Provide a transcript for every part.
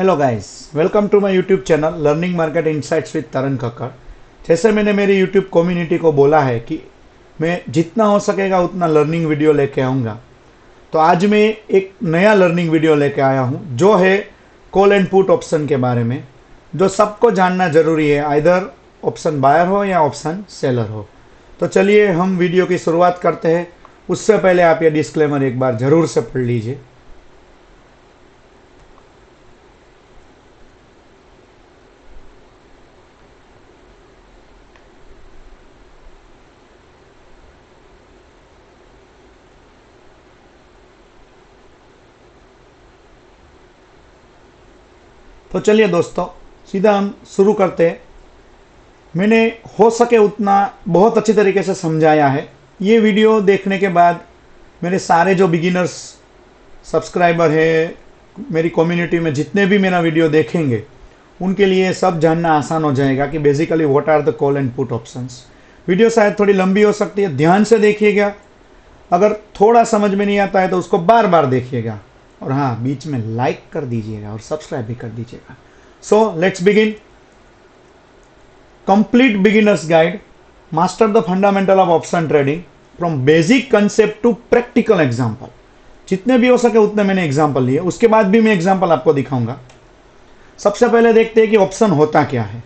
Hello guys, welcome to my YouTube channel learning market insights with Taran Kakkar. जैसे मैंने मेरी YouTube community को बोला है कि मैं जितना हो सकेगा उतना लर्निंग वीडियो लेके आऊँगा, तो आज मैं एक नया लर्निंग वीडियो लेके आया हूँ जो है कॉल एंड पुट ऑप्शन के बारे में, जो सबको जानना जरूरी है, आइदर ऑप्शन बायर हो या ऑप्शन सेलर हो। तो चलिए हम वीडियो की शुरुआत करते हैं। उससे पहले आप ये डिस्क्लेमर एक बार ज़रूर से पढ़ लीजिए। तो चलिए दोस्तों, सीधा हम शुरू करते हैं। मैंने हो सके उतना बहुत अच्छी तरीके से समझाया है। ये वीडियो देखने के बाद मेरे सारे जो बिगिनर्स सब्सक्राइबर हैं, मेरी कम्युनिटी में जितने भी मेरा वीडियो देखेंगे, उनके लिए सब जानना आसान हो जाएगा कि basically what are the call and put options. Video शायद थोड़ी लंबी हो सकती है, ध्यान से देखिएगा। अगर थोड़ा समझ में नहीं आता है तो उसको बार बार देखिएगा, और हाँ, बीच में लाइक कर दीजिएगा और सब्सक्राइब भी कर दीजिएगा। So let's begin. Complete beginners guide, master the fundamental of option trading from basic concept to practical example. जितने भी हो सके उतने मैंने एग्जांपल लिए, उसके बाद भी मैं एग्जांपल आपको दिखाऊंगा। सबसे पहले देखते हैं कि ऑप्शन होता क्या है।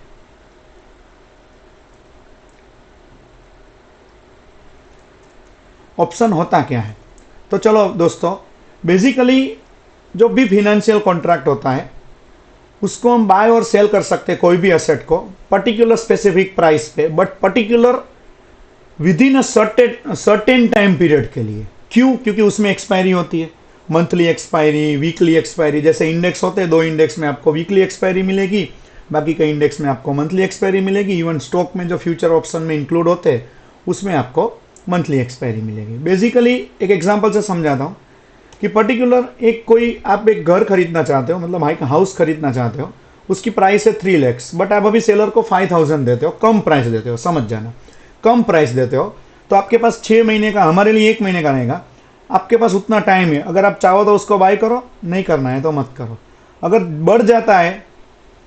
ऑप्शन होता क्या है, तो चलो दोस्तों, बेसिकली जो भी फिनेंशियल कॉन्ट्रैक्ट होता है उसको हम बाय और सेल कर सकते हैं, कोई भी एसेट को पर्टिकुलर स्पेसिफिक प्राइस पे, but particular with in a certain time period के लिए। क्यों? क्योंकि उसमें एक्सपायरी होती है, मंथली एक्सपायरी, वीकली एक्सपायरी। जैसे इंडेक्स होते हैं, दो इंडेक्स में आपको वीकली एक्सपायरी मिलेगी, बाकी के इंडेक्स में आपको मंथली एक्सपायरी मिलेगी। इवन स्टॉक में जो फ्यूचर ऑप्शन में इंक्लूड होते हैं उसमें आपको मंथली एक्सपायरी मिलेगी। बेसिकली एक एग्जांपल से समझाता हूँ कि पर्टिकुलर एक कोई आप एक घर खरीदना चाहते हो, मतलब हाउस खरीदना चाहते हो, उसकी प्राइस है 3 लाख, बट आप अभी सेलर को 5000 देते हो, कम प्राइस देते हो, समझ जाना, कम प्राइस देते हो। तो आपके पास 6 महीने का, हमारे लिए 1 महीने का रहेगा, आपके पास उतना टाइम है। अगर आप चाहो तो उसको बाय करो, नहीं करना है तो मत करो। अगर बढ़ जाता है,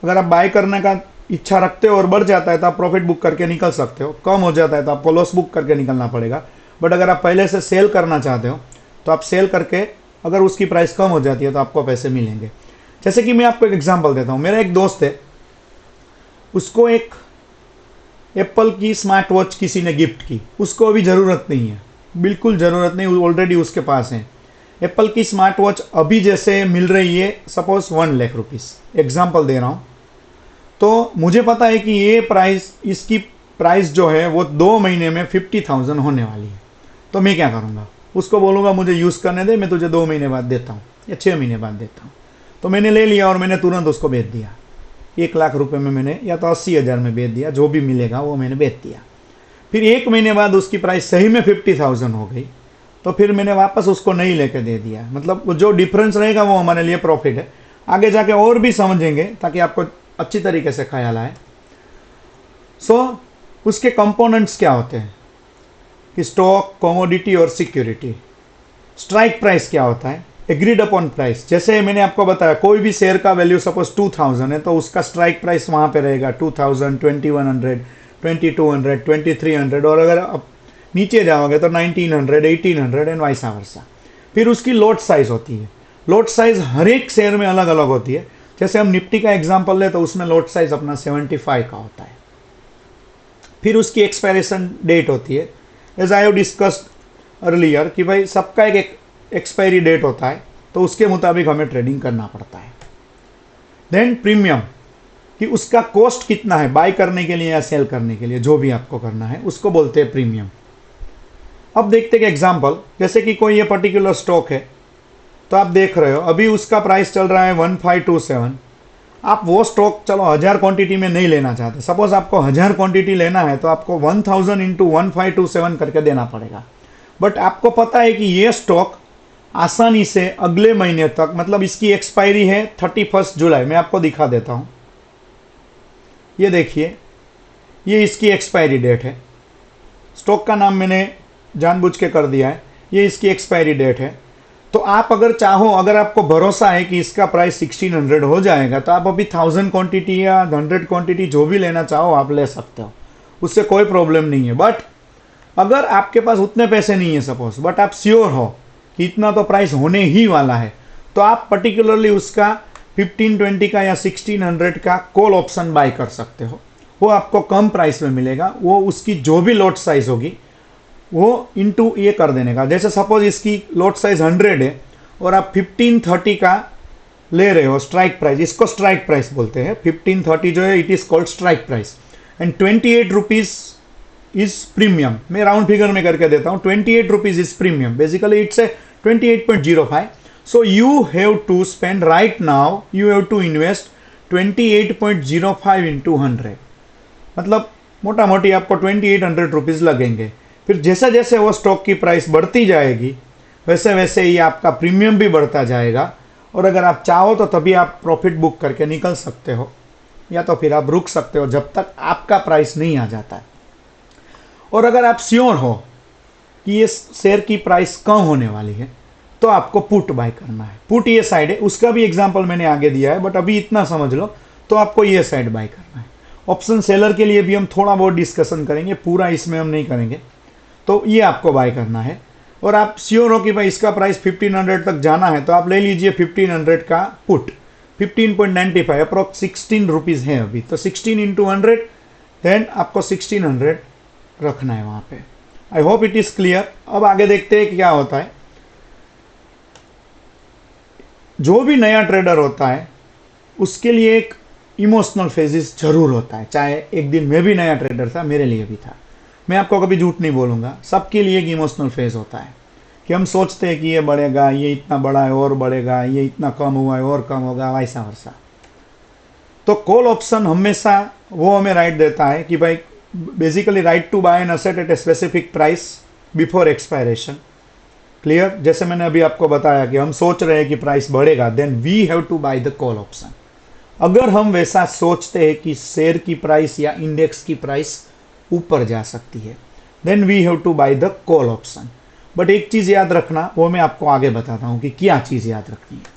अगर आप बाय करने का इच्छा रखते हो और बढ़ जाता है तो आप प्रॉफिट बुक करके निकल सकते हो, कम हो जाता है तो आपको लॉस बुक करके निकलना पड़ेगा। बट अगर आप पहले से सेल करना चाहते हो तो आप सेल करके, अगर उसकी प्राइस कम हो जाती है तो आपको पैसे मिलेंगे। जैसे कि मैं आपको एक एग्जांपल देता हूं। मेरा एक दोस्त है, उसको एक एप्पल की स्मार्ट वॉच किसी ने गिफ्ट की, उसको अभी ज़रूरत नहीं है, बिल्कुल ज़रूरत नहीं, ऑलरेडी उसके पास है। एप्पल की स्मार्ट वॉच अभी जैसे मिल रही है, सपोज 1 लाख रुपीज़, एग्जाम्पल दे रहा हूँ। तो मुझे पता है कि ये प्राइस, इसकी प्राइस जो है वो 2 महीने में 50,000 होने वाली है। तो मैं क्या करूँगा, उसको बोलूँगा मुझे यूज़ करने दे, मैं तुझे 2 महीने बाद देता हूँ या 6 महीने बाद देता हूँ। तो मैंने ले लिया और मैंने तुरंत उसको बेच दिया। 1 लाख रुपए में मैंने, या तो 80,000 में बेच दिया, जो भी मिलेगा वो मैंने बेच दिया। फिर 1 महीने बाद उसकी प्राइस सही में 50,000 हो गई, तो फिर मैंने वापस उसको नहीं लेके दे दिया। मतलब जो डिफरेंस रहेगा वो हमारे लिए प्रॉफिट है। आगे जाके और भी समझेंगे ताकि आपको अच्छी तरीके से ख्याल आए। सो उसके कंपोनेंट्स क्या होते हैं कि स्टॉक, कमोडिटी और सिक्योरिटी। स्ट्राइक प्राइस क्या होता है, एग्रीड अपॉन प्राइस। जैसे मैंने आपको बताया, कोई भी शेयर का वैल्यू सपोज 2000 है तो उसका स्ट्राइक प्राइस वहां पे रहेगा 2000, 2100, 2200, 2300, और अगर आप नीचे जाओगे तो 1900, 1800 एंड वाइस वर्सा। फिर उसकी लॉट साइज होती है। लॉट साइज हर एक शेयर में अलग अलग होती है। जैसे हम निफ्टी का एग्जाम्पल ले तो उसमें लॉट साइज अपना 75 का होता है। फिर उसकी एक्सपायरेशन डेट होती है, as I have discussed earlier, कि भाई सबका एक एक्सपायरी डेट होता है, तो उसके मुताबिक हमें ट्रेडिंग करना पड़ता है। देन प्रीमियम, कि उसका कॉस्ट कितना है बाय करने के लिए या सेल करने के लिए, जो भी आपको करना है उसको बोलते हैं प्रीमियम। अब देखते हैं एग्जांपल, जैसे कि कोई ये पर्टिकुलर स्टॉक है, तो आप देख रहे हो अभी उसका प्राइस चल रहा है 1527। आप वो स्टॉक चलो 1000 क्वांटिटी में नहीं लेना चाहते, सपोज आपको 1000 क्वांटिटी लेना है तो आपको 1000 इंटू 1527 करके देना पड़ेगा। बट आपको पता है कि ये स्टॉक आसानी से अगले महीने तक, मतलब इसकी एक्सपायरी है 31 जुलाई, मैं आपको दिखा देता हूं। ये देखिए, ये इसकी एक्सपायरी डेट है। स्टॉक का नाम मैंने जानबूझ के कर दिया है, ये इसकी एक्सपायरी डेट है। तो आप अगर चाहो, अगर आपको भरोसा है कि इसका प्राइस 1600 हो जाएगा, तो आप अभी 1000 क्वांटिटी या 100 क्वांटिटी जो भी लेना चाहो आप ले सकते हो, उससे कोई प्रॉब्लम नहीं है। बट अगर आपके पास उतने पैसे नहीं है सपोज, बट आप श्योर हो कि इतना तो प्राइस होने ही वाला है, तो आप पर्टिकुलरली उसका 1520 का या 1600 का कॉल ऑप्शन बाय कर सकते हो। वो आपको कम प्राइस में मिलेगा, वो उसकी जो भी लॉट साइज होगी वो इनटू ये कर देने का। जैसे सपोज इसकी लॉट साइज 100 है और आप 1530 का ले रहे हो स्ट्राइक प्राइस, इसको स्ट्राइक प्राइस बोलते हैं। 1530 जो है it is called strike price and 28 rupees is premium. मैं राउंड फिगर में करके देता हूं, 28 rupees is premium, basically it's a 28.05। So you have to spend right now, you have to invest 28.05 into 100, मतलब मोटा मोटी आपको 2800 रुपीज लगेंगे। फिर जैसे जैसे वो स्टॉक की प्राइस बढ़ती जाएगी वैसे वैसे ही आपका प्रीमियम भी बढ़ता जाएगा, और अगर आप चाहो तो तभी आप प्रॉफिट बुक करके निकल सकते हो, या तो फिर आप रुक सकते हो जब तक आपका प्राइस नहीं आ जाता है। और अगर आप श्योर हो कि ये शेयर की प्राइस कम होने वाली है तो आपको पुट बाय करना है। पुट ये साइड है, उसका भी एग्जांपल मैंने आगे दिया है, बट अभी इतना समझ लो, तो आपको ये साइड बाय करना है। ऑप्शन सेलर के लिए भी हम थोड़ा बहुत डिस्कशन करेंगे, पूरा इसमें हम नहीं करेंगे। तो ये आपको बाय करना है और आप श्योर हो कि भाई इसका प्राइस 1500 तक जाना है, तो आप ले लीजिए 1500 का पुट, 15.95 अप्रोक्स 16 रुपीज है अभी, तो 16 इंटू 100, देन आपको 1600 रखना है वहां पे। I hope it is clear. अब आगे देखते हैं क्या होता है। जो भी नया ट्रेडर होता है उसके लिए एक इमोशनल फेजेस जरूर होता है, चाहे एक दिन मैं भी नया ट्रेडर था, मेरे लिए भी था, मैं आपको कभी झूठ नहीं बोलूंगा, सबके लिए एक इमोशनल फेज होता है कि हम सोचते हैं कि ये बढ़ेगा, ये इतना बड़ा है और बढ़ेगा, ये इतना कम हुआ है और कम होगा, वैसा वैसा। तो कॉल ऑप्शन हमेशा वो हमें राइट देता है कि भाई basically right to buy an asset at a specific price before expiration. Clear? जैसे मैंने अभी आपको बताया कि हम सोच रहे हैं कि प्राइस बढ़ेगा, then we have to buy the call option. अगर हम वैसा सोचते हैं कि शेयर की प्राइस या इंडेक्स की प्राइस ऊपर जा सकती है, then we have to buy the call option. But एक चीज याद रखना, वो मैं आपको आगे बताता हूं कि क्या चीज याद रखनी है।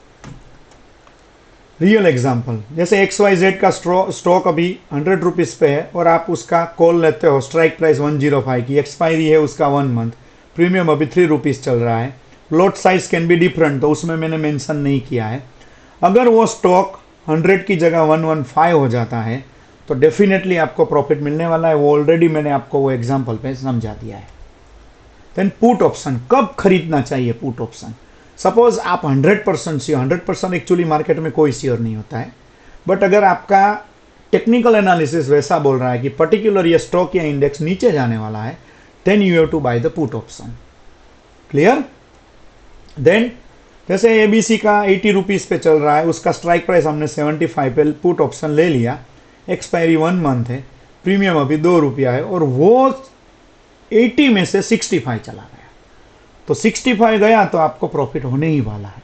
रियल एग्जांपल, जैसे XYZ का स्टॉक अभी 100 रुपीज पे है और आप उसका कॉल लेते हो, स्ट्राइक प्राइस 105 की, एक्सपायरी है उसका 1 मंथ, प्रीमियम अभी 3 रुपीज चल रहा है, lot size can be different, तो उसमें मैंने मेंशन नहीं किया है। अगर वो स्टॉक 100 की जगह 115 हो जाता है तो डेफिनेटली आपको प्रॉफिट मिलने वाला है, वो ऑलरेडी मैंने आपको वो एग्जांपल पे समझा दिया है। देन पुट ऑप्शन, कब खरीदना चाहिए पुट ऑप्शन? सपोज आप 100% श्योर, 100% एक्चुअली मार्केट में कोई श्योर नहीं होता है, बट अगर आपका टेक्निकल एनालिसिस वैसा बोल रहा है कि पर्टिकुलर ये स्टॉक या इंडेक्स नीचे जाने वाला है, then you have to buy the put option. Clear? Then जैसे एबीसी का 80 रुपीज पे चल रहा है, उसका स्ट्राइक प्राइस हमने 75 पे पुट ऑप्शन ले लिया, एक्सपायरी 1 मंथ है, प्रीमियम अभी 2 रुपया है, और वो 80 में से 65 चला गया, तो 65 गया तो आपको प्रॉफिट होने ही वाला है।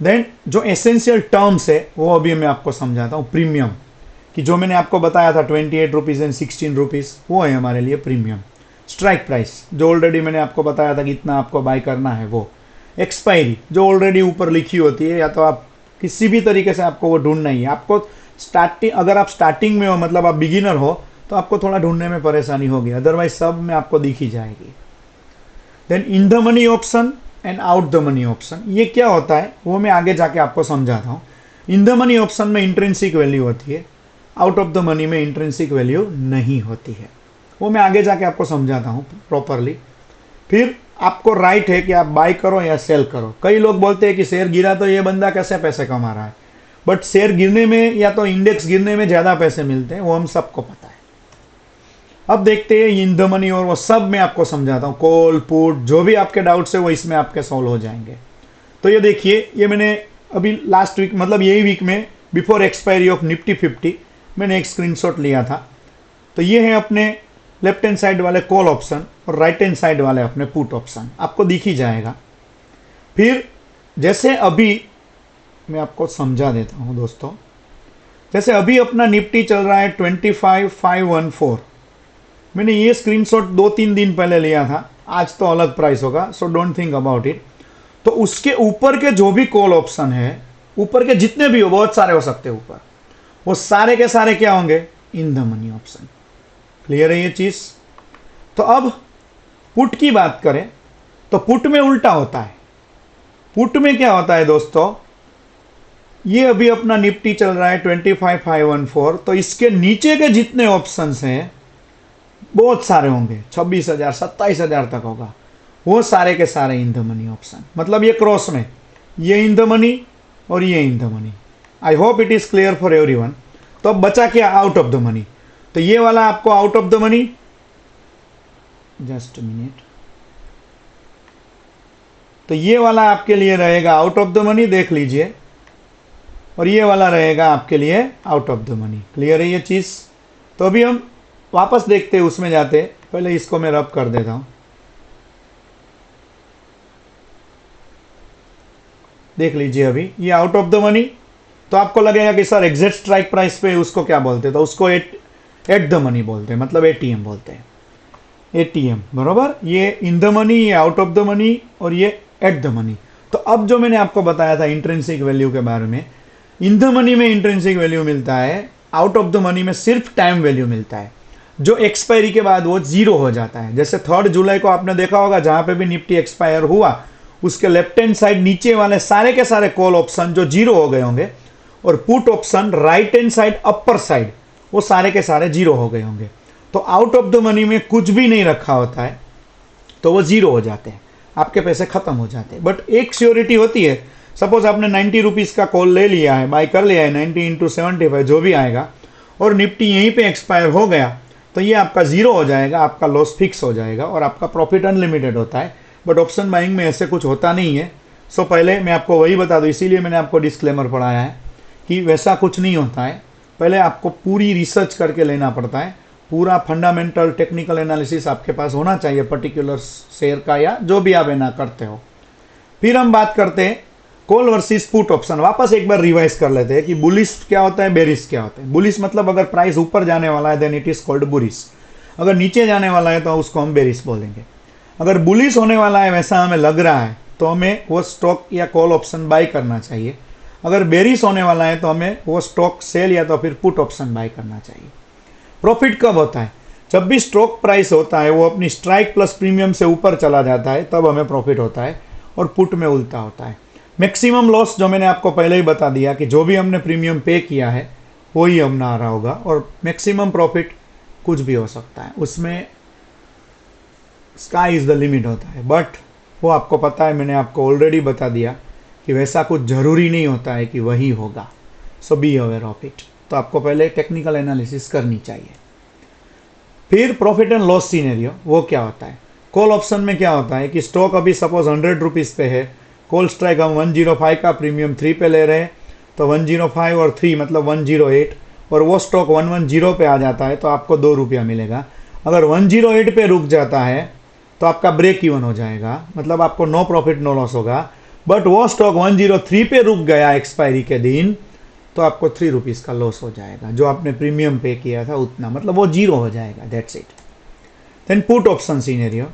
देन जो एसेंशियल टर्म्स है वो अभी मैं आपको समझाता हूं। प्रीमियम कि जो मैंने आपको बताया था 28 रुपीज एंड 16 रुपीज, वो है हमारे लिए प्रीमियम। स्ट्राइक प्राइस जो ऑलरेडी मैंने आपको बताया था कि इतना आपको बाय करना है, वो। एक्सपायरी जो ऑलरेडी ऊपर लिखी होती है, या तो आप किसी भी तरीके से आपको वो ढूंढना ही है। आपको स्टार्टिंग, अगर आप स्टार्टिंग में हो, मतलब आप बिगिनर हो, तो आपको थोड़ा ढूंढने में परेशानी होगी, अदरवाइज सब में आपको दिख ही जाएगी। Then in the money option and out the money option, ये क्या होता है वो मैं आगे जाके आपको समझाता हूँ। इन द मनी ऑप्शन में इंट्रिंसिक वैल्यू होती है, आउट ऑफ द मनी में इंट्रिंसिक वैल्यू नहीं होती है, वो मैं आगे जाके आपको समझाता हूँ प्रॉपरली। फिर आपको राइट है कि आप बाय करो या सेल करो। कई लोग बोलते हैं कि शेयर गिरा तो ये बंदा कैसे पैसे कमा रहा है, बट शेयर गिरने में या तो इंडेक्स गिरने में ज्यादा पैसे मिलते हैं, वो हम सबको पता है। अब देखते हैं इन द मनी, और वो सब मैं आपको समझाता हूं। कॉल पुट जो भी आपके डाउट्स है वो इसमें आपके सॉल्व हो जाएंगे। तो ये देखिए, ये मैंने अभी लास्ट वीक, मतलब यही वीक में बिफोर एक्सपायरी ऑफ निफ्टी 50 मैंने एक स्क्रीनशॉट लिया था। तो ये है अपने लेफ्ट हैंड साइड वाले कॉल ऑप्शन और राइट हैंड साइड वाले अपने पुट ऑप्शन, आपको दिख ही जाएगा। फिर जैसे अभी मैं आपको समझा देता हूं दोस्तों, जैसे अभी अपना निफ्टी चल रहा है 25,514, मैंने ये स्क्रीनशॉट 2-3 दिन पहले लिया था, आज तो अलग प्राइस होगा, so don't think about it. तो उसके ऊपर के जो भी कॉल ऑप्शन है, ऊपर के जितने भी हो, बहुत सारे हो सकते हैं ऊपर, वो सारे के सारे क्या होंगे, इन द मनी ऑप्शन। क्लियर है ये चीज। तो अब पुट की बात करें तो पुट में उल्टा होता है। पुट में क्या होता है दोस्तों, ये अभी अपना निफ्टी चल रहा है 25,514, तो इसके नीचे के जितने ऑप्शंस हैं बहुत सारे होंगे, 26,000 27,000 तक होगा, वो सारे के सारे इन द मनी ऑप्शन। मतलब ये क्रॉस में, ये इन द मनी और ये इन the money. I hope it is clear for everyone. तो अब बचा क्या, आउट ऑफ द मनी। तो ये वाला आपको out of the money, just minute, तो ये वाला आपके लिए रहेगा आउट ऑफ द मनी, देख लीजिए, और ये वाला रहेगा आपके लिए out of the money. Clear है ये चीज। तो अभी हम वापस देखते हैं, उसमें जाते, पहले इसको मैं रब कर देता हूं। देख लीजिए अभी ये आउट ऑफ द मनी। तो आपको लगेगा कि सर एग्जैक्ट स्ट्राइक प्राइस पे उसको क्या बोलते हैं, तो उसको एट द मनी बोलते हैं, मतलब एटीएम बोलते हैं, एटीएम बरोबर। ये इन द मनी, ये आउट ऑफ द मनी और ये एट द मनी। तो अब जो मैंने आपको बताया था इंट्रिंसिक वैल्यू के बारे में, इन द मनी में इंट्रिंसिक वैल्यू मिलता है, आउट ऑफ द मनी में सिर्फ टाइम वैल्यू मिलता है, जो एक्सपायरी के बाद वो जीरो हो जाता है। जैसे 3 जुलाई को आपने देखा होगा, जहां पे भी निफ्टी एक्सपायर हुआ, उसके लेफ्ट हैंड साइड नीचे वाले सारे के सारे कॉल ऑप्शन जो जीरो हो गए होंगे, और put option right hand side upper side वो सारे के सारे जीरो हो गए होंगे। तो आउट ऑफ द मनी में कुछ भी नहीं रखा होता है, तो वो जीरो हो जाते हैं, आपके पैसे खत्म हो जाते हैं। बट एक श्योरिटी होती है, सपोज आपने 90 रुपीज का कॉल ले लिया है, बाय कर लिया है, 90 इंटू 75 जो भी आएगा, और निफ्टी यहीं पे एक्सपायर हो गया, तो ये आपका जीरो हो जाएगा, आपका लॉस फिक्स हो जाएगा और आपका प्रॉफिट अनलिमिटेड होता है। बट ऑप्शन बाइंग में ऐसे कुछ होता नहीं है। सो पहले मैं आपको वही बता दूं, इसीलिए मैंने आपको डिस्क्लेमर पढ़ाया है कि वैसा कुछ नहीं होता है। पहले आपको पूरी रिसर्च करके लेना पड़ता है, पूरा फंडामेंटल टेक्निकल एनालिसिस आपके पास होना चाहिए पर्टिकुलर शेयर का, या जो भी आप ना करते हो। फिर हम बात करते हैं कॉल वर्सेस पुट ऑप्शन। वापस एक बार रिवाइज कर लेते हैं कि बुलिश क्या होता है, बेरिश क्या होता है। बुलिश मतलब अगर प्राइस ऊपर जाने वाला है then it is called bullish, अगर नीचे जाने वाला है तो उसको हम बेरिश बोलेंगे। अगर बुलिश होने वाला है वैसा हमें लग रहा है तो हमें वो स्टॉक या कॉल ऑप्शन बाय करना चाहिए। अगर बेरिश होने वाला है तो हमें वो स्टॉक सेल या तो फिर पुट ऑप्शन बाय करना चाहिए। प्रॉफिट कब होता है, जब भी स्टॉक प्राइस होता है वो अपनी स्ट्राइक प्लस प्रीमियम से ऊपर चला जाता है, तब हमें प्रॉफिट होता है, और पुट में उल्टा होता है। मैक्सिमम लॉस जो मैंने आपको पहले ही बता दिया कि जो भी हमने प्रीमियम पे किया है वो ही हमने आ रहा होगा, और मैक्सिमम प्रॉफिट कुछ भी हो सकता है, उसमें स्काई इज द लिमिट होता है। बट वो आपको पता है, मैंने आपको ऑलरेडी बता दिया कि वैसा कुछ जरूरी नहीं होता है कि वही होगा। सो बी अवेयर ऑफ इट। तो आपको पहले टेक्निकल एनालिसिस करनी चाहिए। फिर प्रॉफिट एंड लॉस सीनेरियो, वो क्या होता है। कॉल ऑप्शन में क्या होता है कि स्टॉक अभी सपोज 100 रुपीज पे है, कॉल स्ट्राइक हम 105 का प्रीमियम 3 पे ले रहे हैं, तो 105 और 3 मतलब 108, और वो स्टॉक 110 पे आ जाता है तो आपको 2 रुपया मिलेगा। अगर 108 पे रुक जाता है तो आपका ब्रेक इवन हो जाएगा, मतलब आपको नो प्रॉफिट नो लॉस होगा। बट वो स्टॉक 103 पे रुक गया एक्सपायरी के दिन, तो आपको 3 रुपीज का लॉस हो जाएगा, जो आपने प्रीमियम पे किया था उतना, मतलब वो जीरो हो जाएगा, that's it. Then put option scenario,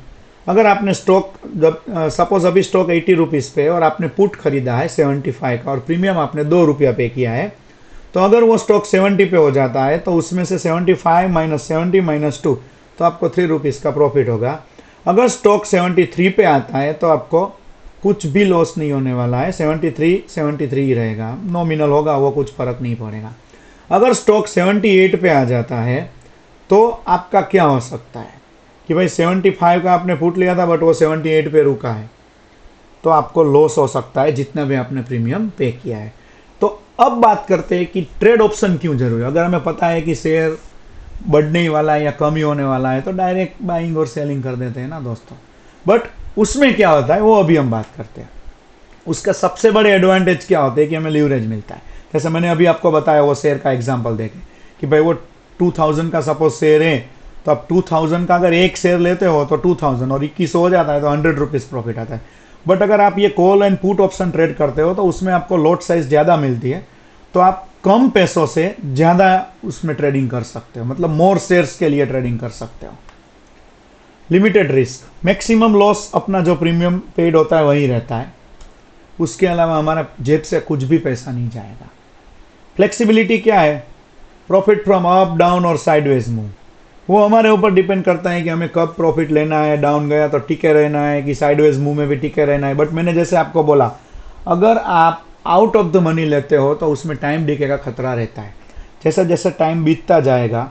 अगर आपने स्टॉक जब सपोज अभी स्टॉक 80 रुपीज पे और आपने पुट खरीदा है 75 का और प्रीमियम आपने 2 रुपया पे किया है, तो अगर वो स्टॉक 70 पे हो जाता है तो उसमें से 75 माइनस 70 माइनस 2, तो आपको 3 रुपीज का प्रॉफिट होगा। अगर स्टॉक 73 पे आता है तो आपको कुछ भी लॉस नहीं होने वाला है, 73 ही रहेगा, नॉमिनल होगा, वो कुछ फर्क नहीं पड़ेगा। अगर स्टॉक 78 पे आ जाता है तो आपका क्या हो सकता है कि भाई 75 का आपने पुट लिया था बट वो 78 पे रुका है, तो आपको लॉस हो सकता है जितना भी आपने प्रीमियम पे किया है। तो अब बात करते हैं कि ट्रेड ऑप्शन क्यों जरूरी है। अगर हमें पता है कि शेयर बढ़ने ही वाला है या कम ही होने वाला है तो डायरेक्ट बाइंग और सेलिंग कर देते हैं ना दोस्तों। बट उसमें क्या होता है वो अभी हम बात करते हैं। उसका सबसे बड़े एडवांटेज क्या होते हैं कि हमें लीवरेज मिलता है। जैसे मैंने अभी आपको बताया वो शेयर का एग्जांपल देके कि भाई वो 2000 का सपोज शेयर है, तो आप 2000 का अगर एक शेयर लेते हो तो 2000 और 21 हो जाता है तो 100 रुपीज प्रॉफिट आता है। बट अगर आप ये call and put option trade करते हो तो उसमें आपको लॉट साइज ज्यादा मिलती है, तो आप कम पैसों से ज्यादा उसमें ट्रेडिंग कर सकते हो, मतलब मोर शेयर्स के लिए ट्रेडिंग कर सकते हो। लिमिटेड रिस्क, मैक्सिमम लॉस अपना जो प्रीमियम पेड होता है वही रहता है, उसके अलावा हमारा जेब से कुछ भी पैसा नहीं जाएगा। फ्लेक्सिबिलिटी क्या है? प्रॉफिट फ्रॉम अप, डाउन और साइडवेज मूव। वो हमारे ऊपर डिपेंड करता है कि हमें कब प्रॉफिट लेना है, डाउन गया तो टिके रहना है कि साइडवेज मूव में भी टिके रहना है। बट मैंने जैसे आपको बोला, अगर आप आउट ऑफ द मनी लेते हो तो उसमें टाइम डिके का खतरा रहता है। जैसा जैसा टाइम बीतता जाएगा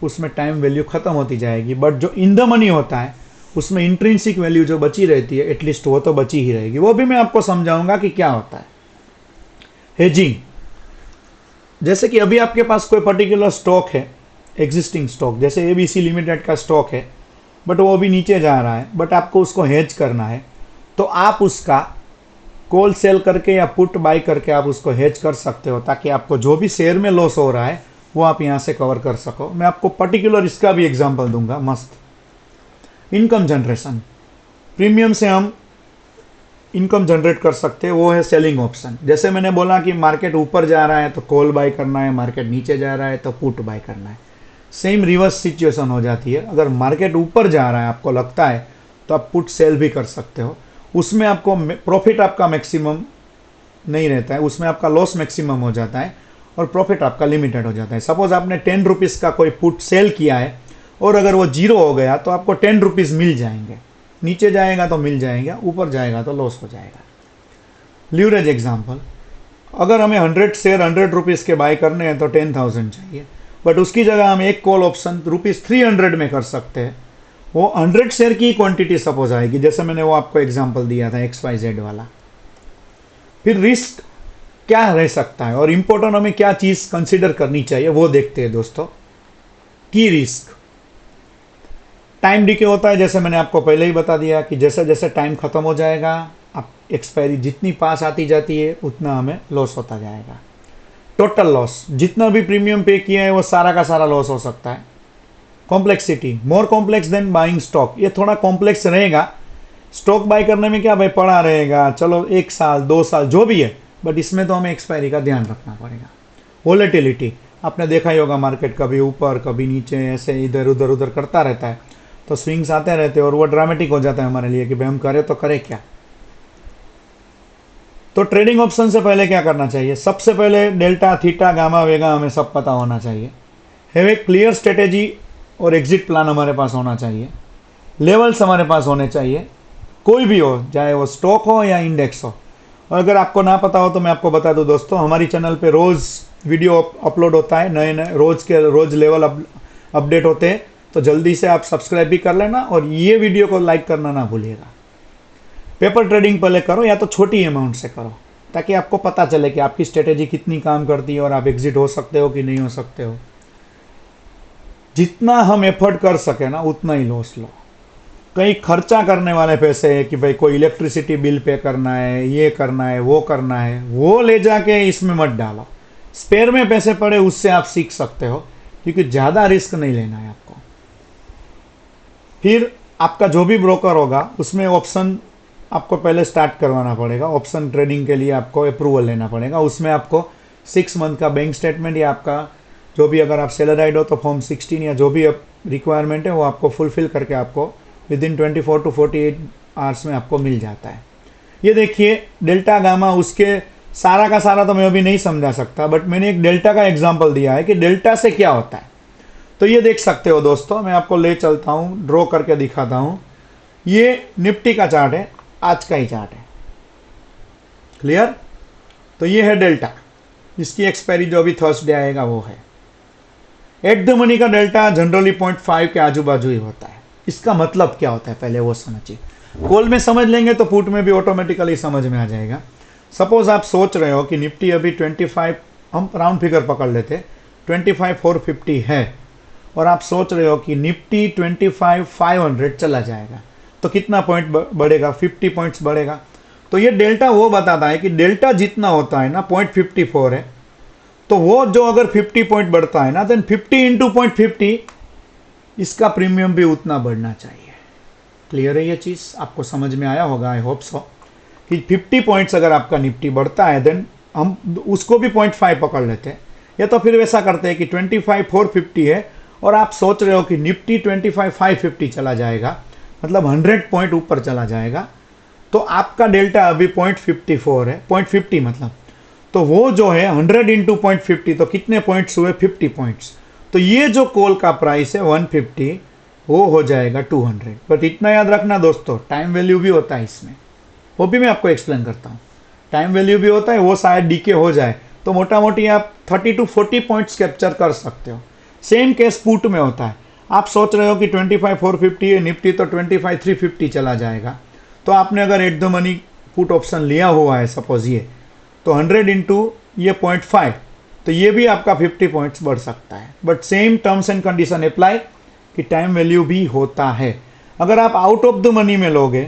उसमें टाइम वैल्यू खत्म होती जाएगी। बट जो इन द मनी होता है उसमें इंट्रिंसिक वैल्यू जो बची रहती है, एटलीस्ट वो तो बची ही रहेगी। वो भी मैं आपको समझाऊंगा कि क्या होता है। हेजिंग, जैसे कि अभी आपके पास कोई पर्टिकुलर स्टॉक है, एग्जिस्टिंग स्टॉक, जैसे एबीसी लिमिटेड का स्टॉक है, बट वो अभी नीचे जा रहा है, बट आपको उसको हेज करना है, तो आप उसका कॉल सेल करके या पुट बाय करके आप उसको हेज कर सकते हो, ताकि आपको जो भी शेयर में लॉस हो रहा है वो आप यहां से कवर कर सको। मैं आपको पर्टिकुलर इसका भी एग्जांपल दूंगा मस्त। इनकम जनरेशन, प्रीमियम से हम इनकम जनरेट कर सकते हैं, वो है सेलिंग ऑप्शन। जैसे मैंने बोला कि मार्केट ऊपर जा रहा है तो कॉल बाय करना है, मार्केट नीचे जा रहा है तो पुट बाय करना है। सेम रिवर्स सिचुएशन हो जाती है। अगर मार्केट ऊपर जा रहा है आपको लगता है तो आप पुट सेल भी कर सकते हो। उसमें आपको प्रॉफिट आपका मैक्सिमम नहीं रहता है, उसमें आपका लॉस मैक्सिमम हो जाता है और प्रॉफिट आपका लिमिटेड हो जाता है। सपोज आपने 10 रुपीज़ का कोई पुट सेल किया है और अगर वो 0 हो गया तो आपको 10 रुपीज़ मिल जाएंगे। नीचे जाएगा तो मिल जाएगा, ऊपर जाएगा तो लॉस हो जाएगा। लीवरेज एग्जांपल, अगर हमें 100 शेयर 100 रुपीज़ के बाय करने हैं तो 10,000 चाहिए, बट उसकी जगह हम एक कॉल ऑप्शन ₹300 में कर सकते हैं। वो 100 शेयर की क्वांटिटी सपोज आएगी, जैसे मैंने वो आपको एग्जांपल दिया था XYZ वाला। फिर रिस्क क्या रह सकता है और इंपॉर्टेंट हमें क्या चीज कंसीडर करनी चाहिए वो देखते हैं दोस्तों। की रिस्क, टाइम डिके होता है, जैसे मैंने आपको पहले ही बता दिया कि जैसे जैसे टाइम खत्म हो जाएगा, अब एक्सपायरी जितनी पास आती जाती है उतना हमें लॉस होता जाएगा। टोटल लॉस, जितना भी प्रीमियम पे किया है वो सारा का सारा लॉस हो सकता है। Complexity, more complex then buying stock, ये थोड़ा कॉम्प्लेक्स रहेगा। स्टॉक बाय करने में क्या भाई पड़ा रहेगा, चलो 1 साल 2 साल जो भी है, बट इसमें तो हमें एक्सपायरी का ध्यान रखना पड़ेगा। वोलेटिलिटी, आपने देखा ही होगा मार्केट कभी ऊपर कभी नीचे ऐसे इधर उधर उधर करता रहता है, तो स्विंग्स आते रहते हैं और वो ड्रामेटिक हो जाता है हमारे लिए कि भाई हम करें तो करें क्या। तो ट्रेडिंग ऑप्शन से पहले क्या करना चाहिए? सबसे पहले डेल्टा, थीटा, गामा, वेगा हमें सब पता होना चाहिए। हैव ए क्लियर स्ट्रेटेजी और एग्जिट प्लान हमारे पास होना चाहिए। लेवल्स हमारे पास होने चाहिए, कोई भी हो, चाहे वो स्टॉक हो या इंडेक्स हो। और अगर आपको ना पता हो तो मैं आपको बता दूं दोस्तों, हमारी चैनल पे रोज वीडियो अपलोड होता है, नए नए रोज लेवल अपडेट होते हैं, तो जल्दी से आप सब्सक्राइब भी कर लेना और ये वीडियो को लाइक करना ना भूलिएगा। पेपर ट्रेडिंग पहले करो या तो छोटी अमाउंट से करो, ताकि आपको पता चले कि आपकी स्ट्रेटेजी कितनी काम करती है और आप एग्जिट हो सकते हो कि नहीं हो सकते हो। जितना हम एफर्ट कर सके ना उतना ही लॉस लो। कहीं खर्चा करने वाले पैसे है कि भाई कोई इलेक्ट्रिसिटी बिल पे करना है, ये करना है, वो ले जाके इसमें मत डालो। स्पेयर में पैसे पड़े उससे आप सीख सकते हो, क्योंकि ज्यादा रिस्क नहीं लेना है आपको। फिर आपका जो भी ब्रोकर होगा उसमें ऑप्शन आपको पहले स्टार्ट करवाना पड़ेगा। ऑप्शन ट्रेडिंग के लिए आपको अप्रूवल लेना पड़ेगा। उसमें आपको 6 मंथ का बैंक स्टेटमेंट या आपका जो भी, अगर आप सैलराइड हो तो फॉर्म 16 या जो भी रिक्वायरमेंट है वो आपको फुलफिल करके आपको विदिन 24 to 48 आवर्स में आपको मिल जाता है। ये देखिए डेल्टा, गामा, उसके सारा का सारा तो मैं अभी नहीं समझा सकता, बट मैंने एक डेल्टा का एग्जांपल दिया है कि डेल्टा से क्या होता है। तो ये देख सकते हो दोस्तों, मैं आपको ले चलता हूं, ड्रॉ करके दिखाता हूं। ये निफ्टी का चार्ट है, आज का ही चार्ट है, क्लियर। तो ये है डेल्टा, इसकी एक्सपायरी जो अभी थर्सडे आएगा वो है। एट द मनी का डेल्टा जनरली 0.5 के आजू बाजू ही होता है। इसका मतलब क्या होता है पहले वो समझिए। कॉल में समझ लेंगे तो पुट में भी ऑटोमेटिकली समझ में आ जाएगा। सपोज आप सोच रहे हो कि निफ्टी अभी 25, हम राउंड फिगर पकड़ लेते, 25,450 है, और आप सोच रहे हो कि निफ्टी 25,500 चला जाएगा, तो कितना पॉइंट बढ़ेगा? 50 पॉइंट्स बढ़ेगा। तो ये डेल्टा वो बताता है कि डेल्टा जितना होता है ना 0.54 है, तो वो जो अगर 50 पॉइंट बढ़ता है ना, देन 50 इंटू 0.50 इसका प्रीमियम भी उतना बढ़ना चाहिए। क्लियर है ये चीज? आपको समझ में आया होगा, आई होप सो, कि 50 पॉइंट्स अगर आपका निफ्टी बढ़ता है देन हम उसको भी 0.5 पकड़ लेते हैं, या तो फिर वैसा करते हैं कि 25,450 है और आप सोच रहे हो कि निफ्टी 25,550 चला जाएगा, मतलब 100 पॉइंट ऊपर चला जाएगा, तो आपका डेल्टा अभी 0.54 है, 0.50 मतलब, तो वो जो है 100 इंटू 0.50 तो कितने पॉइंट्स हुए, 50 पॉइंट्स। तो ये जो कॉल का प्राइस है 150 वो हो जाएगा 200। बट इतना याद रखना दोस्तों, टाइम वैल्यू भी होता है इसमें, वो भी मैं आपको एक्सप्लेन करता हूँ। टाइम वैल्यू भी होता है, वो शायद डीके हो जाए तो मोटा मोटी आप 30 टू 40 पॉइंट्स कैप्चर कर सकते हो। सेम केस पुट में होता है। आप सोच रहे हो कि 25,450 है निफ्टी, तो 25,350 चला जाएगा। तो आपने अगर at the money put option लिया हुआ है सपोज ये, तो 100 इंटू ये 0.5, तो ये भी आपका 50 पॉइंट्स बढ़ सकता है। But same terms and condition apply कि टाइम वैल्यू भी होता है। अगर आप आउट ऑफ द मनी में लोगे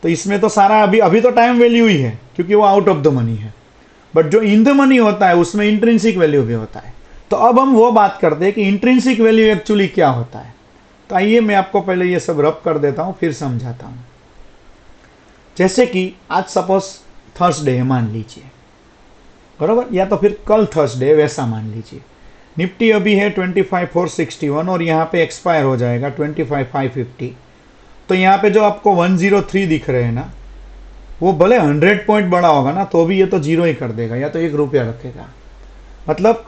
तो इसमें तो सारा अभी तो टाइम वैल्यू ही है क्योंकि वो आउट ऑफ द मनी है। बट जो इन द मनी होता है उसमें इंट्रिंसिक वैल्यू भी होता है। तो अब हम वो बात करते हैं कि इंट्रिंसिक वैल्यू एक्चुअली क्या होता है। तो आइए मैं आपको पहले ये सब रब कर देता हूं, फिर समझाता हूं। जैसे कि आज सपोज थर्सडे है मान लीजिए, बराबर, या तो फिर कल थर्सडे वैसा मान लीजिए। निफ्टी अभी है 25,461 और यहाँ पे एक्सपायर हो जाएगा 25,550। तो यहाँ पे जो आपको 103 दिख रहे हैं ना, वो भले 100 पॉइंट बड़ा होगा ना तो भी ये तो जीरो ही कर देगा या तो 1 रुपया रखेगा। मतलब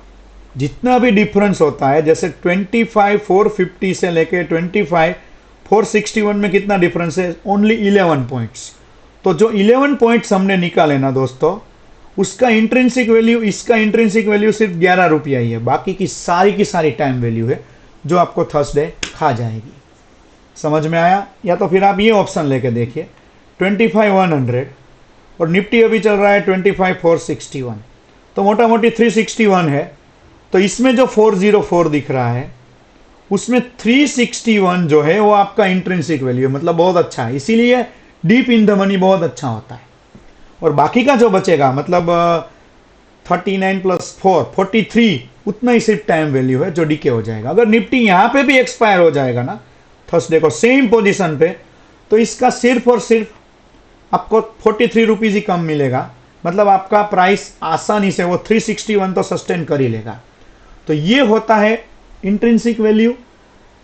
जितना भी डिफरेंस होता है, जैसे 25,450 से लेके 25,461 में कितना डिफरेंस है, ओनली 11 पॉइंट्स। तो जो 11 पॉइंट्स हमने निकाले ना दोस्तों, उसका इंट्रिंसिक वैल्यू, इसका इंट्रिंसिक वैल्यू सिर्फ 11 रुपया ही है। बाकी की सारी टाइम वैल्यू है जो आपको थर्सडे खा जाएगी। समझ में आया? या तो फिर आप ये ऑप्शन लेके देखिए 25,100 और निफ्टी अभी चल रहा है 25,461, तो मोटा मोटी 361 है। तो इसमें जो 404 दिख रहा है उसमें 361 जो है वो आपका इंट्रिंसिक वैल्यू है, मतलब बहुत अच्छा है। इसीलिए डीप इन द मनी बहुत अच्छा होता है। और बाकी का जो बचेगा मतलब 39 प्लस 4 43, उतना ही सिर्फ टाइम वैल्यू है जो डीके हो जाएगा। अगर निफ्टी यहां पे भी एक्सपायर हो जाएगा ना थर्सडे को सेम पोजीशन पे, तो इसका सिर्फ और सिर्फ आपको 43 रुपीज ही कम मिलेगा। मतलब आपका प्राइस आसानी से वो 361 तो सस्टेन कर ही लेगा। तो ये होता है intrinsic value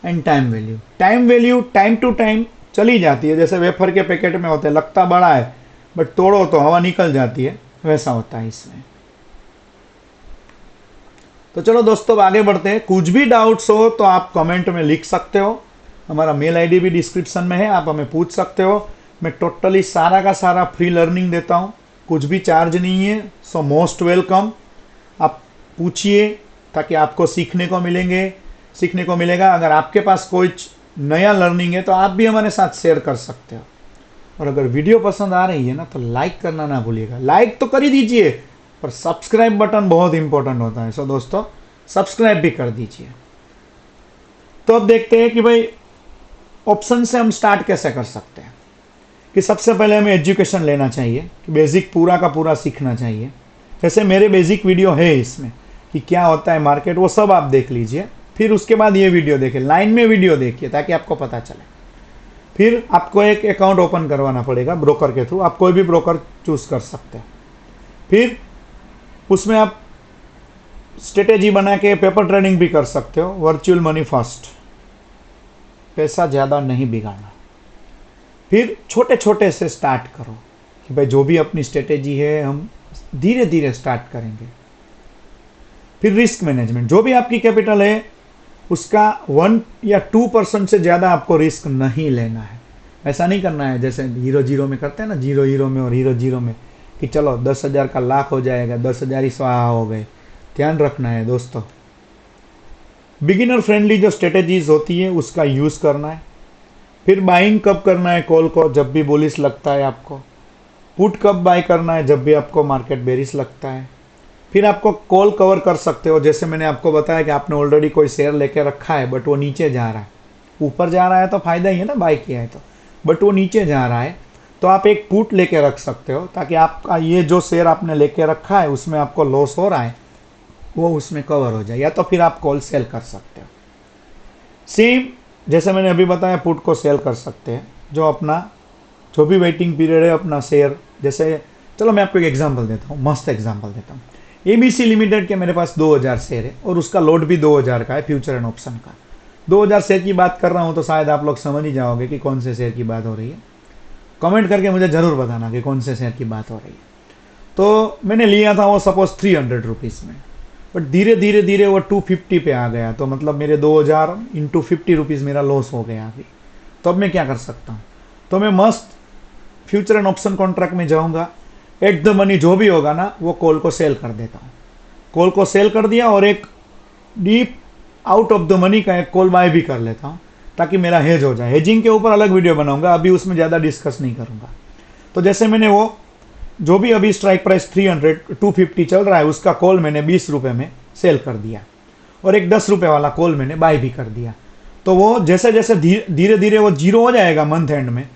and time value. Time value time to time चली जाती है, जैसे वेफर के पैकेट में होते हैं, लगता बड़ा है बट तोड़ो तो हवा निकल जाती है, वैसा होता है इसमें। तो चलो दोस्तों आगे बढ़ते हैं। कुछ भी डाउट्स हो तो आप कमेंट में लिख सकते हो, हमारा मेल आईडी भी डिस्क्रिप्शन में है, आप हमें पूछ सकते हो। मैं टोटली सारा का सारा फ्री लर्निंग देता हूँ, कुछ भी चार्ज नहीं है। सो मोस्ट वेलकम, आप पूछिए ताकि आपको सीखने को मिलेगा। अगर आपके पास कोई नया लर्निंग है तो आप भी हमारे साथ शेयर कर सकते हो। और अगर वीडियो पसंद आ रही है ना तो लाइक करना ना भूलिएगा। लाइक तो कर ही दीजिए, पर सब्सक्राइब बटन बहुत इंपॉर्टेंट होता है। सो दोस्तों सब्सक्राइब भी कर दीजिए। तो अब देखते हैं कि भाई ऑप्शन से हम स्टार्ट कैसे कर सकते हैं। कि सबसे पहले हमें एजुकेशन लेना चाहिए, कि बेसिक पूरा का पूरा सीखना चाहिए। जैसे मेरे बेसिक वीडियो है इसमें कि क्या होता है मार्केट, वो सब आप देख लीजिए। फिर उसके बाद ये वीडियो देखिए, लाइन में वीडियो देखिए ताकि आपको पता चले। फिर आपको एक अकाउंट ओपन करवाना पड़ेगा ब्रोकर के थ्रू, आप कोई भी ब्रोकर चूज कर सकते हैं। फिर उसमें आप स्ट्रेटेजी बना के पेपर ट्रेडिंग भी कर सकते हो। वर्चुअल मनी फर्स्ट, पैसा ज़्यादा नहीं बिगाड़ना। फिर छोटे छोटे से स्टार्ट करो कि भाई जो भी अपनी स्ट्रेटेजी है हम धीरे धीरे स्टार्ट करेंगे। फिर रिस्क मैनेजमेंट, जो भी आपकी कैपिटल है उसका 1 या 2% से ज़्यादा आपको रिस्क नहीं लेना है। ऐसा नहीं करना है जैसे हीरो में करते हैं ना, हीरो में और हीरो में, कि चलो 10,000 का लाख हो जाएगा, 10,000 ही स्वाहा हो गए। ध्यान रखना है दोस्तों, बिगिनर फ्रेंडली जो स्ट्रेटेजीज होती है उसका यूज़ करना है। फिर बाइंग कब करना है कॉल को, जब भी बुलिश लगता है आपको। पुट कब बाय करना है, जब भी आपको मार्केट बेरिश लगता है। फिर आपको कॉल कवर कर सकते हो, जैसे मैंने आपको बताया कि आपने ऑलरेडी कोई शेयर लेके रखा है बट वो नीचे जा रहा है। ऊपर जा रहा है तो फायदा ही है ना, बाय किया है तो, बट वो नीचे जा रहा है तो आप एक पुट लेके रख सकते हो ताकि आपका ये जो शेयर आपने लेके रखा है उसमें आपको लॉस हो रहा है वो उसमें कवर हो जाए। या तो फिर आप कॉल सेल कर सकते हो। सेम जैसे मैंने अभी बताया, पुट को सेल कर सकते हैं। जो भी वेटिंग पीरियड है अपना शेयर, जैसे चलो मैं आपको एक एग्जांपल देता हूँ, मस्त एग्जांपल देता हूँ। एबीसी लिमिटेड के मेरे पास 2000 शेयर है और उसका लोड भी 2000 का है, फ्यूचर एंड ऑप्शन का। 2000 शेयर की बात कर रहा हूँ तो शायद आप लोग समझ ही जाओगे कि कौन से शेयर की बात हो रही है। कमेंट करके मुझे ज़रूर बताना कि कौन से शेयर की बात हो रही है। तो मैंने लिया था वो सपोज 300 रुपीज़ में, बट धीरे धीरे धीरे वो 250 पे आ गया, तो मतलब मेरे 2000 इंटू 50 रुपीज़ मेरा लॉस हो गया अभी। तो अब मैं क्या कर सकता हूँ? तो मैं मस्त फ्यूचर एंड ऑप्शन कॉन्ट्रैक्ट में जाऊँगा, एट द मनी जो भी होगा ना वो कॉल को सेल कर देता हूँ। कॉल को सेल कर दिया और एक deep out of the money का एक कॉल बाय भी कर लेता हूँ, ताकि मेरा हेज हो जाए। हेजिंग के ऊपर अलग वीडियो बनाऊंगा, अभी उसमें ज़्यादा डिस्कस नहीं करूंगा। तो जैसे मैंने वो जो भी अभी स्ट्राइक प्राइस 250 चल रहा है उसका कॉल मैंने 20 रुपये में सेल कर दिया, और एक 10 रुपये वाला कॉल मैंने बाय भी कर दिया। तो वो जैसे जैसे धीरे धीरे वो जीरो हो जाएगा, मंथ एंड में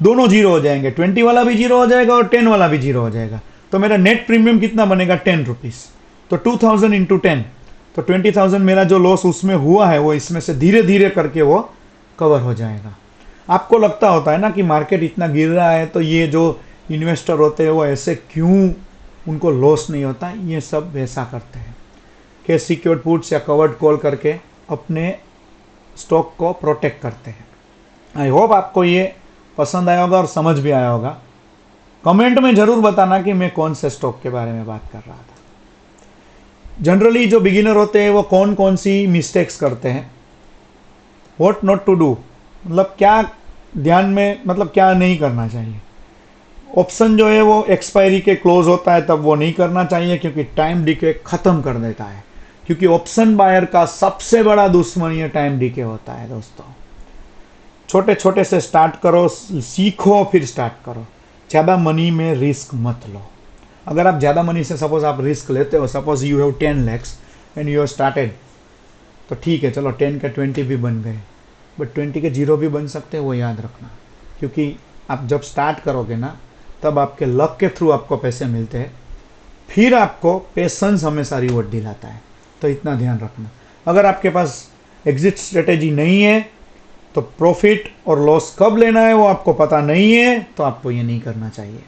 दोनों जीरो हो जाएंगे, 20 वाला भी जीरो हो जाएगा और 10 वाला भी जीरो हो जाएगा। तो मेरा नेट प्रीमियम कितना बनेगा? 10 रुपीज़। तो 2000 इंटू 10, तो 20,000 मेरा जो लॉस उसमें हुआ है वो इसमें से धीरे धीरे करके वो कवर हो जाएगा। आपको लगता होता है ना कि मार्केट इतना गिर रहा है तो ये जो इन्वेस्टर होते हैं वो ऐसे क्यों उनको लॉस नहीं होता? ये सब वैसा करते हैं कि सिक्योर्ड पुट्स या कवर्ड कॉल करके अपने स्टॉक को प्रोटेक्ट करते हैं। आई होप आपको ये पसंद आया होगा और समझ भी आया होगा। कमेंट में ज़रूर बताना कि मैं कौन से स्टॉक के बारे में बात कर रहा था। जनरली जो बिगिनर होते हैं वो कौन कौन सी मिस्टेक्स करते हैं, व्हाट नॉट टू डू, मतलब क्या ध्यान में, मतलब क्या नहीं करना चाहिए। ऑप्शन जो है वो एक्सपायरी के क्लोज होता है तब वो नहीं करना चाहिए, क्योंकि टाइम डीके खत्म कर देता है। क्योंकि ऑप्शन बायर का सबसे बड़ा दुश्मन ये टाइम डीके होता है दोस्तों। छोटे छोटे से स्टार्ट करो, सीखो, फिर स्टार्ट करो। ज़्यादा मनी में रिस्क मत लो। अगर आप ज़्यादा मनी से सपोज आप रिस्क लेते हो, suppose you have 10 lakhs and you have started, तो ठीक है, चलो 10 के 20 भी बन गए, बट 20 के 0 भी बन सकते हैं, वो याद रखना। क्योंकि आप जब स्टार्ट करोगे ना तब आपके लक के थ्रू आपको पैसे मिलते हैं, फिर आपको पेशेंस हमेशा रिवॉर्ड दिलाता है। तो इतना ध्यान रखना। अगर आपके पास एग्जिट स्ट्रेटेजी नहीं है तो प्रॉफिट और लॉस कब लेना है वो आपको पता नहीं है, तो आपको ये नहीं करना चाहिए।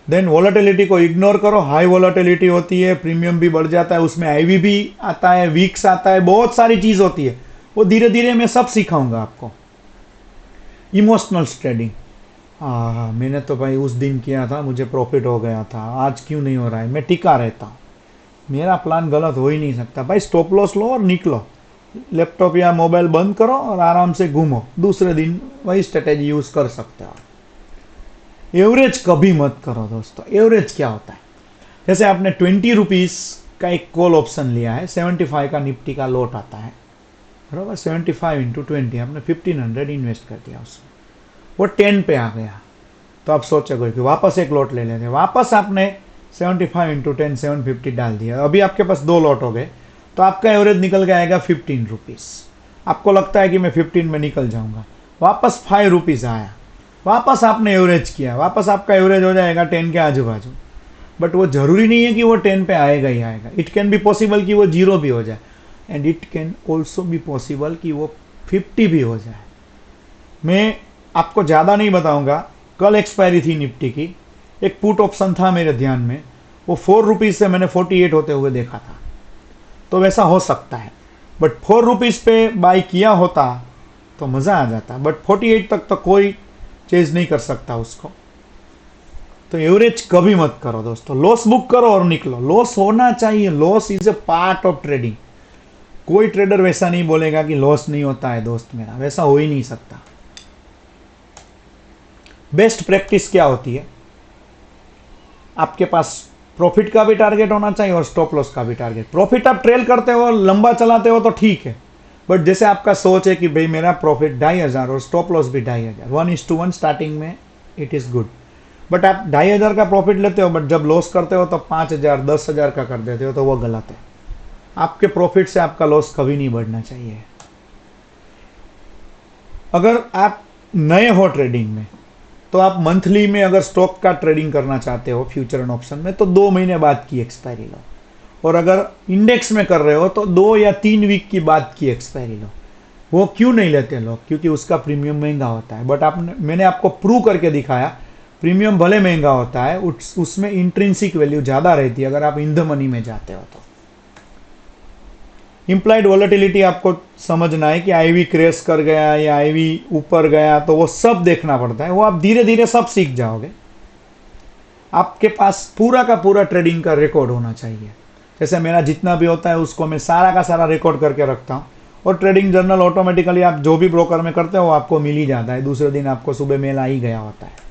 देन वॉलेटिलिटी को इग्नोर करो। हाई वॉलेटिलिटी होती है, प्रीमियम भी बढ़ जाता है, उसमें आईवी भी आता है, वीक्स आता है, बहुत सारी चीज होती है। वो धीरे धीरे मैं सब सिखाऊंगा आपको। इमोशनल ट्रेडिंग, मैंने तो भाई उस दिन किया था, मुझे प्रॉफिट हो गया था, आज क्यों नहीं हो रहा है? मैं टिका रहता हूँ, मेरा प्लान गलत हो ही नहीं सकता। भाई स्टॉप लॉस लो और निकलो, लैपटॉप या मोबाइल बंद करो और आराम से घूमो, दूसरे दिन वही स्ट्रेटेजी यूज कर सकते हो। एवरेज कभी मत करो दोस्तों। एवरेज क्या होता है? जैसे आपने 20 रुपीज़ का एक कॉल ऑप्शन लिया है, 75 का निफ्टी का लॉट आता है, बराबर। 75 इंटू 20 आपने 1500 इन्वेस्ट कर दिया उसमें, वो 10 पे आ गया, तो आप सोचोगे कि वापस एक लॉट ले लेते। वापस आपने 75 इंटू 10 750 डाल दिया, अभी आपके पास 2 लॉट हो गए, तो आपका एवरेज निकल के आएगा 15 रुपीज़। आपको लगता है कि मैं 15 में निकल जाऊंगा, वापस 5 रुपीज़ आया, वापस आपने एवरेज किया, वापस आपका एवरेज हो जाएगा 10 के आजू बाजू। बट वो जरूरी नहीं है कि वो 10 पे आएगा ही आएगा। इट कैन बी पॉसिबल कि वो 0 भी हो जाए, and it can also be possible कि वो 50 भी हो जाए। मैं आपको ज़्यादा नहीं बताऊंगा। कल एक्सपायरी थी निफ्टी की, एक पुट ऑप्शन था मेरे ध्यान में, वो 4 रुपीज़ से मैंने 48 होते हुए देखा था। तो वैसा हो सकता है, बट 4 रुपीज़ पे बाय किया होता तो मज़ा आ जाता, बट 48 तक तो कोई चेंज नहीं कर सकता उसको। तो एवरेज कभी मत करो दोस्तों। लॉस बुक करो और निकलो। लॉस होना चाहिए, loss is a part of trading. कोई ट्रेडर वैसा नहीं बोलेगा कि लॉस नहीं होता है दोस्त मेरा, वैसा हो ही नहीं सकता। बेस्ट प्रैक्टिस क्या होती है? आपके पास प्रॉफिट का भी टारगेट होना चाहिए और स्टॉप लॉस का भी टारगेट। प्रॉफिट आप ट्रेल करते हो, लंबा चलाते हो तो ठीक है, बट जैसे आपका सोच है कि भाई मेरा प्रॉफिट 2500 और स्टॉप लॉस भी 2500, 1:1 स्टार्टिंग में इट इज गुड। बट आप 2500 का प्रॉफिट लेते हो, बट जब लॉस करते हो तो 5000 10,000 का कर देते हो, तो वो गलत है। आपके प्रॉफिट से आपका लॉस कभी नहीं बढ़ना चाहिए। अगर आप नए हो ट्रेडिंग में तो आप मंथली में अगर स्टॉक का ट्रेडिंग करना चाहते हो फ्यूचर एंड ऑप्शन में, तो 2 महीने बाद की एक्सपायरी लो। और अगर इंडेक्स में कर रहे हो तो 2 या 3 वीक की बाद की एक्सपायरी लो। वो क्यों नहीं लेते लोग? क्योंकि उसका प्रीमियम महंगा होता है। बट मैंने आपको प्रूव करके दिखाया, प्रीमियम भले महंगा होता है, उसमें इंट्रिंसिक वैल्यू ज़्यादा रहती है अगर आप इन द मनी में जाते हो तो। इम्प्लाइड वॉलेटिलिटी आपको समझना है कि आईवी क्रैश कर गया या आईवी ऊपर गया, तो वो सब देखना पड़ता है। वो आप धीरे धीरे सब सीख जाओगे। आपके पास पूरा का पूरा ट्रेडिंग का रिकॉर्ड होना चाहिए। जैसे मेरा जितना भी होता है उसको मैं सारा का सारा रिकॉर्ड करके रखता हूँ, और ट्रेडिंग जर्नल ऑटोमेटिकली आप जो भी ब्रोकर में करते हो वो आपको मिल ही जाता है, दूसरे दिन आपको सुबह मेल आ ही गया होता है।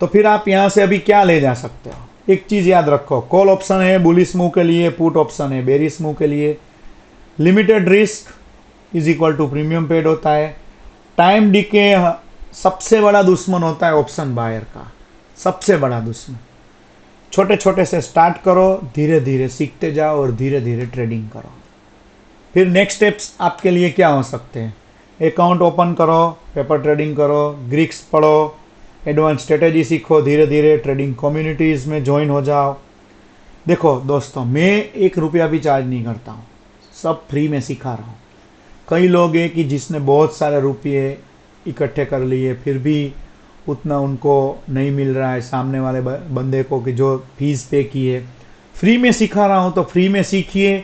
तो फिर आप यहाँ से अभी क्या ले जा सकते हो, एक चीज़ याद रखो, कॉल ऑप्शन है बुलिश मूव के लिए, पुट ऑप्शन है बेरिश मूव के लिए। Limited risk is equal to premium paid होता है। टाइम डीके सबसे बड़ा दुश्मन होता है ऑप्शन बायर का, सबसे बड़ा दुश्मन। छोटे छोटे से स्टार्ट करो, धीरे धीरे सीखते जाओ और धीरे धीरे ट्रेडिंग करो। फिर नेक्स्ट स्टेप्स आपके लिए क्या हो सकते हैं, अकाउंट ओपन करो, पेपर ट्रेडिंग करो, ग्रीक्स पढ़ो, एडवांस स्ट्रेटेजी सीखो, धीरे धीरे ट्रेडिंग कम्युनिटीज़ में ज्वाइन हो जाओ। देखो दोस्तों, मैं 1 रुपया भी चार्ज नहीं करता हूँ, सब फ्री में सिखा रहा हूँ। कई लोग हैं कि जिसने बहुत सारे रुपये इकट्ठे कर लिए फिर भी उतना उनको नहीं मिल रहा है सामने वाले बंदे को कि जो फीस पे की है। फ्री में सिखा रहा हूँ तो फ्री में सीखिए।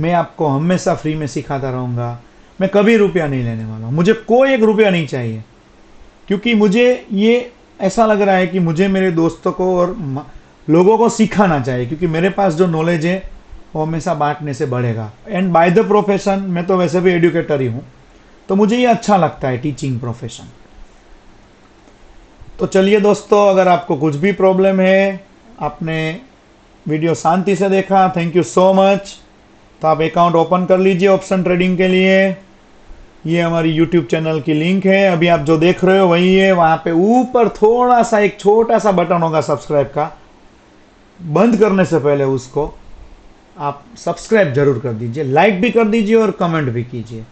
मैं आपको हमेशा फ्री में सिखाता रहूँगा। मैं कभी रुपया नहीं लेने वाला हूँ, मुझे कोई 1 रुपया नहीं चाहिए, क्योंकि मुझे ये ऐसा लग रहा है कि मुझे मेरे दोस्तों को और लोगों को सिखाना चाहिए, क्योंकि मेरे पास जो नॉलेज है वो हमेशा बांटने से बढ़ेगा। एंड बाय द प्रोफेशन, मैं तो वैसे भी एडुकेटर ही हूँ, तो मुझे ये अच्छा लगता है टीचिंग प्रोफेशन। तो चलिए दोस्तों, अगर आपको कुछ भी प्रॉब्लम है, आपने वीडियो शांति से देखा, थैंक यू सो मच। तो आप अकाउंट ओपन कर लीजिए ऑप्शन ट्रेडिंग के लिए। ये हमारी यूट्यूब चैनल की लिंक है, अभी आप जो देख रहे हो वही है। वहाँ पे ऊपर थोड़ा सा एक छोटा सा बटन होगा सब्सक्राइब का, बंद करने से पहले उसको आप सब्सक्राइब जरूर कर दीजिए, लाइक भी कर दीजिए और कमेंट भी कीजिए।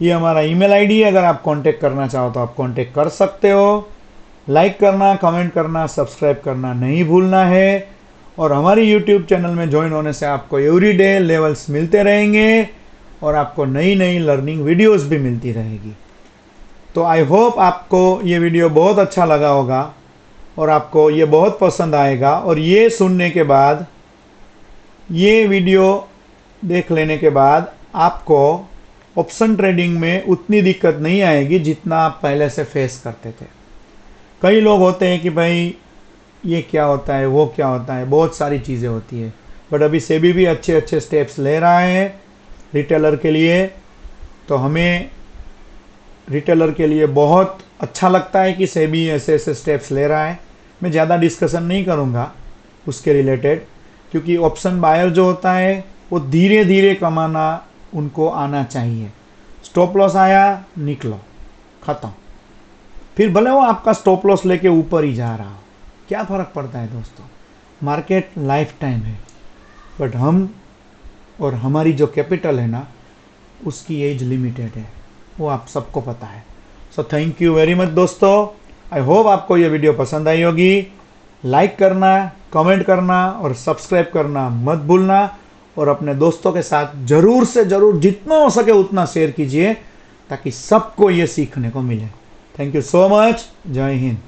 ये हमारा ईमेल आईडी है, अगर आप कांटेक्ट करना चाहो तो आप कांटेक्ट कर सकते हो। लाइक करना, कमेंट करना, सब्सक्राइब करना नहीं भूलना है। और हमारी यूट्यूब चैनल में ज्वाइन होने से आपको एवरीडे लेवल्स मिलते रहेंगे और आपको नई नई लर्निंग वीडियोस भी मिलती रहेगी। तो आई होप आपको ये वीडियो बहुत अच्छा लगा होगा और आपको ये बहुत पसंद आएगा। और ये सुनने के बाद, ये वीडियो देख लेने के बाद आपको ऑप्शन ट्रेडिंग में उतनी दिक्कत नहीं आएगी जितना आप पहले से फेस करते थे। कई लोग होते हैं कि भाई ये क्या होता है, वो क्या होता है, बहुत सारी चीज़ें होती है। बट अभी सेबी भी अच्छे अच्छे स्टेप्स ले रहा है रिटेलर के लिए, तो हमें रिटेलर के लिए बहुत अच्छा लगता है कि सेबी ऐसे ऐसे स्टेप्स ले रहा है। मैं ज़्यादा डिस्कशन नहीं करूँगा उसके रिलेटेड, क्योंकि ऑप्शन बायर जो होता है वो धीरे धीरे कमाना उनको आना चाहिए। स्टॉप लॉस आया, निकलो, ख़त्म। फिर भले वो आपका स्टॉप लॉस लेके ऊपर ही जा रहा हो, क्या फ़र्क पड़ता है दोस्तों। मार्केट लाइफ टाइम है, बट हम और हमारी जो कैपिटल है ना, उसकी एज लिमिटेड है, वो आप सबको पता है। So thank you very much दोस्तों। आई होप आपको ये वीडियो पसंद आई होगी। लाइक करना, कमेंट करना और सब्सक्राइब करना मत भूलना, और अपने दोस्तों के साथ ज़रूर से ज़रूर जितना हो सके उतना शेयर कीजिए, ताकि सबको ये सीखने को मिले। Thank you so much. जय हिंद।